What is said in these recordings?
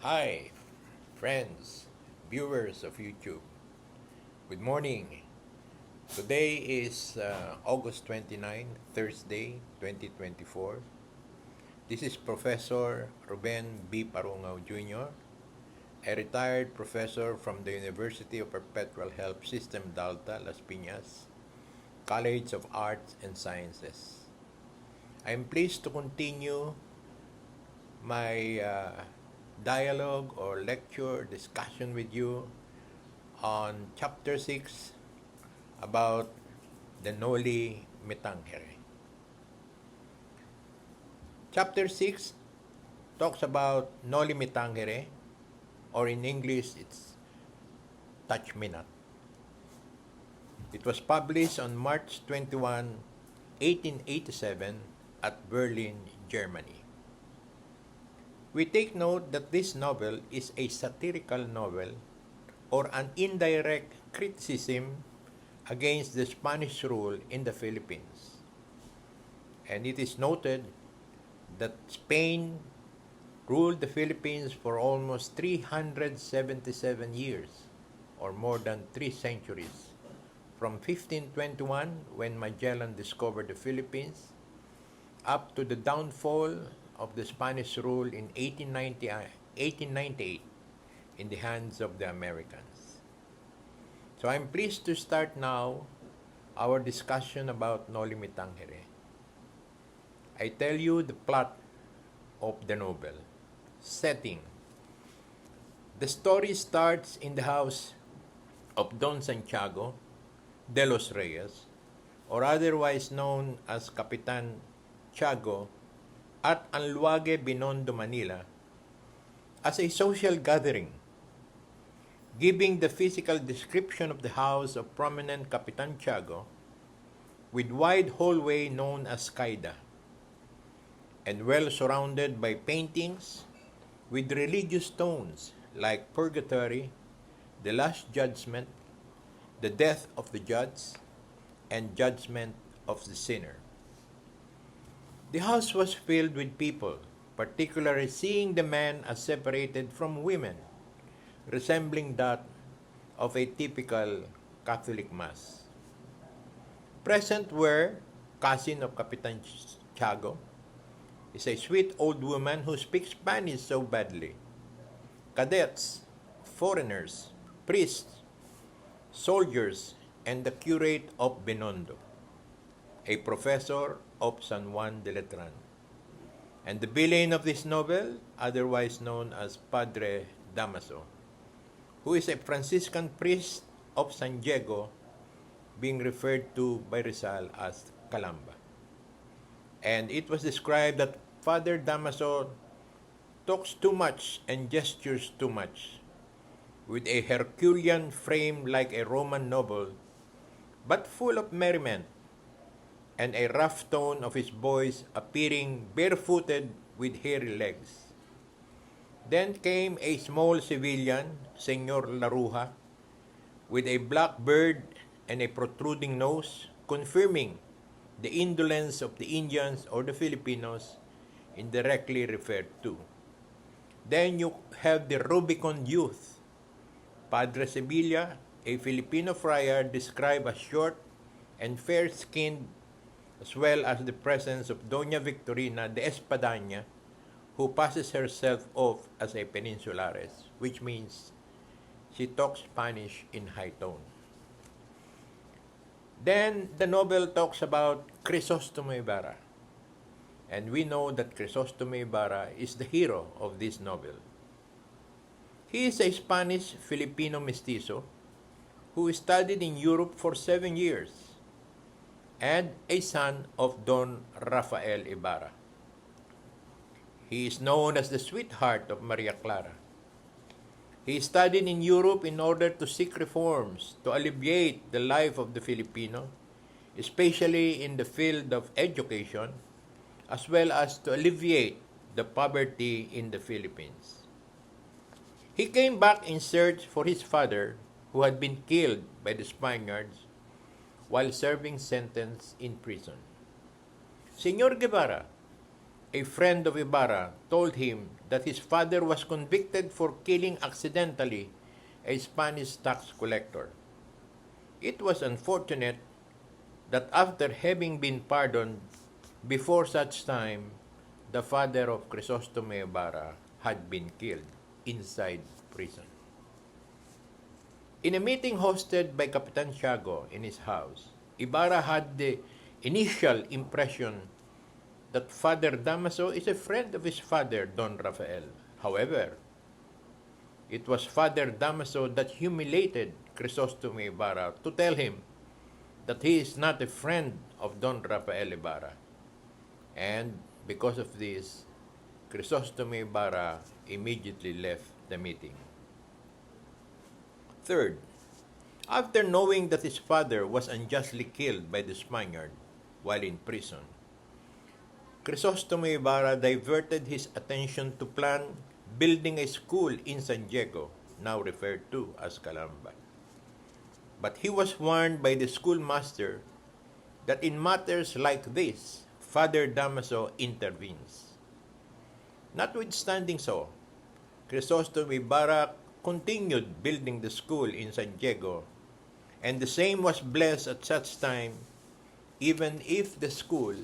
Hi, friends, viewers of YouTube. Good morning. Today is August 29, Thursday, 2024. This is Professor Ruben B. Parungao Jr., a retired professor from the University of Perpetual Help System Dalta, Las Piñas, College of Arts and Sciences. I am pleased to continue my dialogue or lecture discussion with you on Chapter 6 about the Noli Me Tangere. Chapter 6 talks about Noli Me Tangere, or in English it's Touch Me Not. It was published on March 21, 1887 at Berlin, Germany. We take note that this novel is a satirical novel or an indirect criticism against the Spanish rule in the Philippines. And it is noted that Spain ruled the Philippines for almost 377 years, or more than 3 centuries, from 1521, when Magellan discovered the Philippines, up to the downfall of the Spanish rule in 1898 in the hands of the Americans. So I'm pleased to start now our discussion about Noli Me Tangere. I tell you the plot of the novel. Setting. The story starts in the house of Don Santiago de los Reyes, or otherwise known as Capitan Tiago, at Anluague, Binondo, Manila, as a social gathering. Giving the physical description of the house of prominent Capitan Tiago, with wide hallway known as Kaida, and well surrounded by paintings with religious tones like Purgatory, the Last Judgment, the Death of the Judge, and Judgment of the Sinner. The house was filled with people, particularly seeing the men as separated from women, resembling that of a typical Catholic Mass. Present were cousin of Capitan Tiago, is a sweet old woman who speaks Spanish so badly, cadets, foreigners, priests, soldiers, and the curate of Binondo, a professor of San Juan de Letran, and the villain of this novel, otherwise known as Padre Damaso, who is a Franciscan priest of San Diego, being referred to by Rizal as Calamba. And it was described that Father Damaso talks too much and gestures too much, with a Herculean frame like a Roman noble, but full of merriment, and a rough tone of his voice, appearing barefooted with hairy legs. Then came a small civilian, Senor Laruja, with a black beard and a protruding nose, confirming the indolence of the Indians or the Filipinos indirectly referred to. Then you have the Rubicon youth, Padre Sevilla, a Filipino friar described as short and fair-skinned, as well as the presence of Doña Victorina de Espadaña, who passes herself off as a Peninsulares, which means she talks Spanish in high tone. Then the novel talks about Crisostomo Ibarra, and we know that Crisostomo Ibarra is the hero of this novel. He is a Spanish-Filipino mestizo who studied in Europe for 7 years, and a son of Don Rafael Ibarra. He is known as the sweetheart of Maria Clara. He studied in Europe in order to seek reforms to alleviate the life of the Filipino, especially in the field of education, as well as to alleviate the poverty in the Philippines. He came back in search for his father, who had been killed by the Spaniards while serving sentence in prison. Senor Guevara, a friend of Ibarra told him that his father was convicted for killing accidentally a Spanish tax collector. It was unfortunate that after having been pardoned before such time, the father of Crisostomo Ibarra had been killed inside prison. In a meeting hosted by Capitan Tiago in his house, Ibarra had the initial impression that Father Damaso is a friend of his father, Don Rafael. However, it was Father Damaso that humiliated Crisostomo Ibarra to tell him that he is not a friend of Don Rafael Ibarra. And because of this, Crisostomo Ibarra immediately left the meeting. Third, after knowing that his father was unjustly killed by the Spaniard while in prison, Crisostomo Ibarra diverted his attention to plan building a school in San Diego, now referred to as Calamba. But he was warned by the schoolmaster that in matters like this, Father Damaso intervenes. Notwithstanding so, Crisostomo Ibarra continued building the school in San Diego, and the same was blessed at such time, even if the school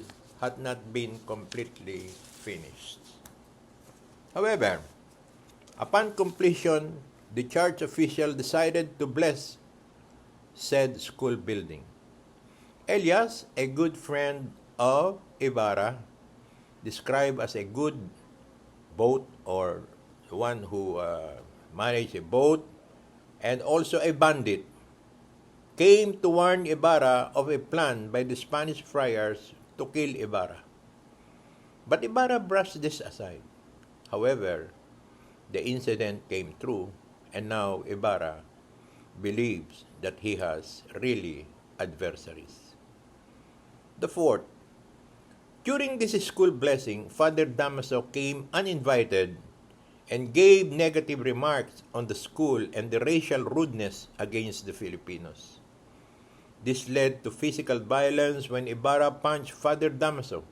had not been completely finished. However, upon completion, the church official decided to bless said school building. Elias, a good friend of Ibarra, described as a good boat or one who managed a boat and also a bandit, came to warn Ibarra of a plan by the Spanish friars to kill Ibarra. But Ibarra brushed this aside. However, the incident came true, and now Ibarra believes that he has really adversaries. The fourth, during this school blessing, Father Damaso came uninvited and gave negative remarks on the school and the racial rudeness against the Filipinos. This led to physical violence when Ibarra punched Father Damaso.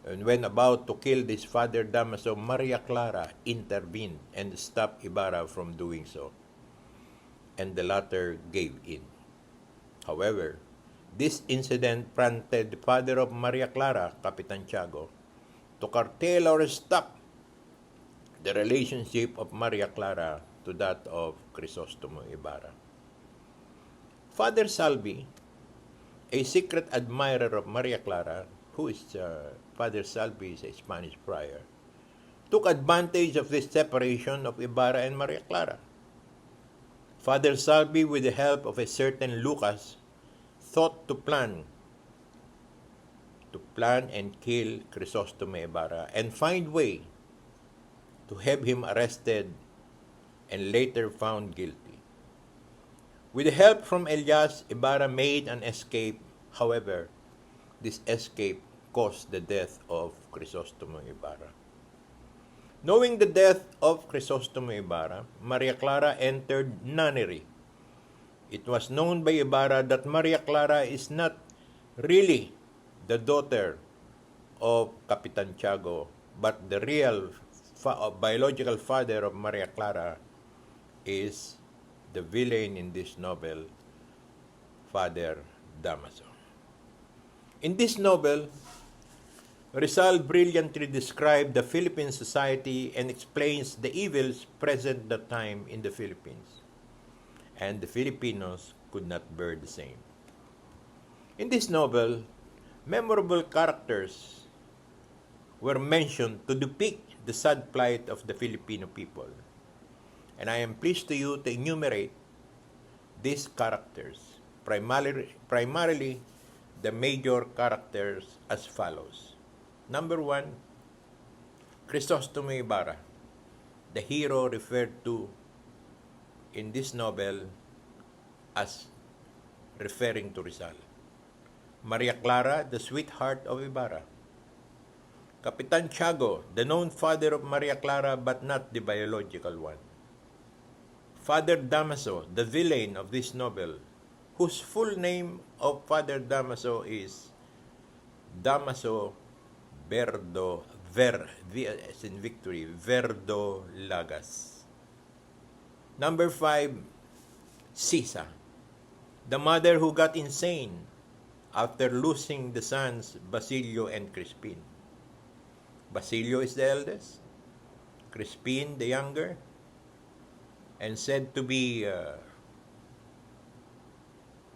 And when about to kill this Father Damaso, Maria Clara intervened and stopped Ibarra from doing so. And the latter gave in. However, this incident prompted the father of Maria Clara, Capitan Tiago, to curtail or stop the relationship of Maria Clara to that of Crisostomo Ibarra. Father Salvi, a secret admirer of Maria Clara, who is Father Salvi is a Spanish friar, took advantage of this separation of Ibarra and Maria Clara. Father Salvi, with the help of a certain Lucas, thought to plan and kill Crisostomo Ibarra and find way to have him arrested and later found guilty. With the help from Elias, Ibarra made an escape. However, this escape caused the death of Crisostomo Ibarra. Knowing the death of Crisostomo Ibarra, Maria Clara entered nunnery. It was known by Ibarra that Maria Clara is not really the daughter of Capitan Tiago, but the real biological father of Maria Clara is the villain in this novel, Father Damaso. In this novel, Rizal brilliantly described the Philippine society and explains the evils present at that time in the Philippines. And the Filipinos could not bear the same. In this novel, memorable characters were mentioned to depict the sad plight of the Filipino people. And I am pleased to you to enumerate these characters, primarily the major characters as follows. Number 1, Crisostomo Ibarra, the hero referred to in this novel as referring to Rizal. Maria Clara, the sweetheart of Ibarra. Capitan Tiago, the known father of Maria Clara but not the biological one. Father Damaso, the villain of this novel, whose full name of Father Damaso is Damaso Berdo V as in victory, verdolagas. Number 5, Sisa, the mother who got insane after losing the sons Basilio and Crispin. Basilio is the eldest, Crispin the younger, and said to be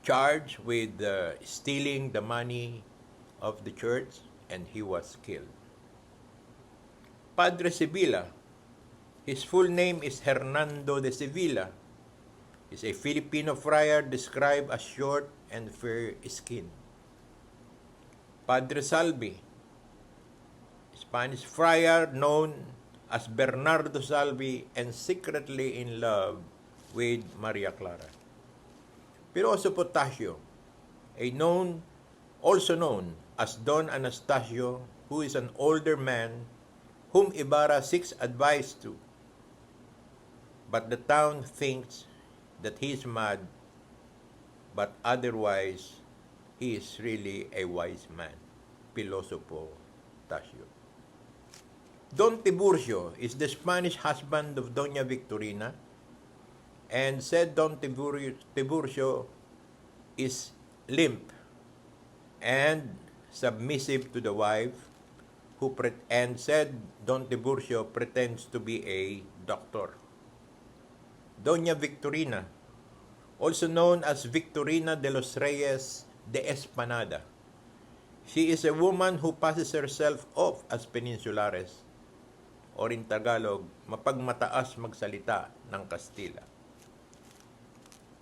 charged with stealing the money of the church, and he was killed. Padre Sevilla, his full name is Hernando de Sevilla, is a Filipino friar described as short and fair-skinned. Padre Salvi, Spanish friar known as Bernardo Salvi and secretly in love with Maria Clara. Piroso Potasio, also known as Don Anastasio, who is an older man whom Ibarra seeks advice to, but the town thinks that he is mad, but otherwise he is really a wise man. Pilosopo Tasio. Don Tiburcio is the Spanish husband of Doña Victorina, and said Don Tiburcio is limp and submissive to the wife, and said Don Tiburcio pretends to be a doctor. Doña Victorina, also known as Victorina de los Reyes de Espanada. She is a woman who passes herself off as Peninsulares, or in Tagalog, mapagmataas magsalita ng Kastila.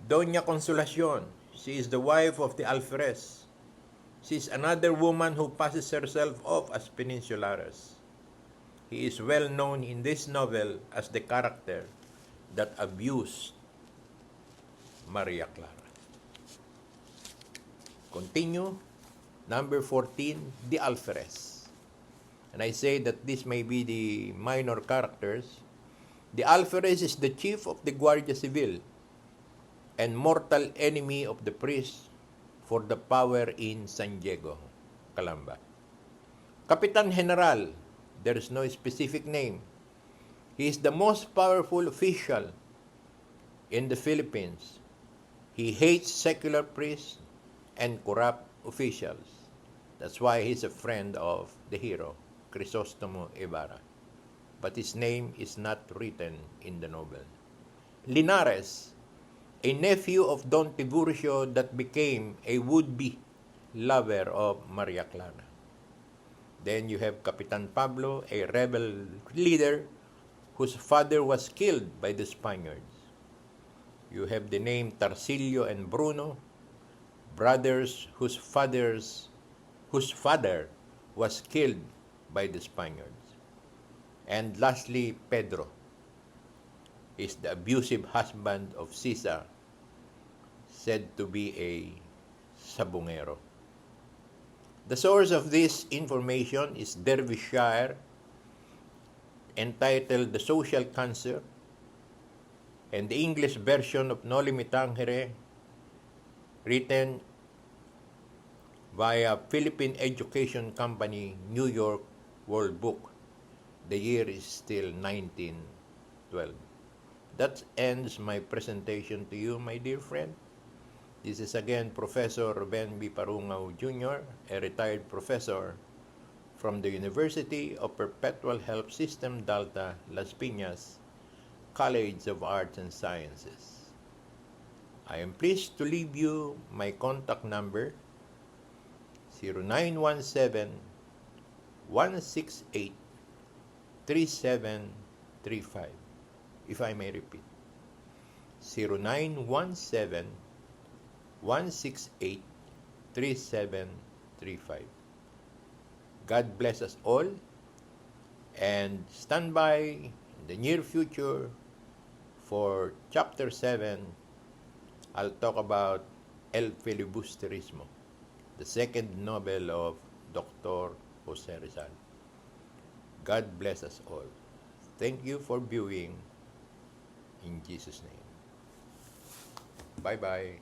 Doña Consolacion, she is the wife of the Alferez. She is another woman who passes herself off as Peninsulares. He is well known in this novel as the character that abused Maria Clara. Continue. Number 14, the Alferez. And I say that this may be the minor characters. The Alferez is the chief of the Guardia Civil and mortal enemy of the priest for the power in San Diego, Calamba. Kapitan General, there is no specific name. He is the most powerful official in the Philippines. He hates secular priests and corrupt officials. That's why he's a friend of the hero, Crisostomo Ibarra. But his name is not written in the novel. Linares, a nephew of Don Tiburcio that became a would-be lover of Maria Clara. Then you have Capitan Pablo, a rebel leader whose father was killed by the Spaniards. You have the name Tarsilio and Bruno, brothers whose father was killed by the Spaniards. And lastly, Pedro is the abusive husband of Sisa, said to be a sabongero. The source of this information is Derbyshire, entitled The Social Cancer, and the English version of Noli Me Tangere, written via Philippine Education Company, New York World Book. The year is still 1912. That ends my presentation to you, my dear friend. This is again Professor Ruben B. Parungao Jr., a retired professor from the University of Perpetual Help System Delta, Las Piñas, College of Arts and Sciences. I am pleased to leave you my contact number, 0917-168-3735. If I may repeat, 0917-168-3735. God bless us all, and stand by in the near future for Chapter 7. I'll talk about El Filibusterismo, the second novel of Dr. Jose Rizal. God bless us all. Thank you for viewing. In Jesus' name. Bye-bye.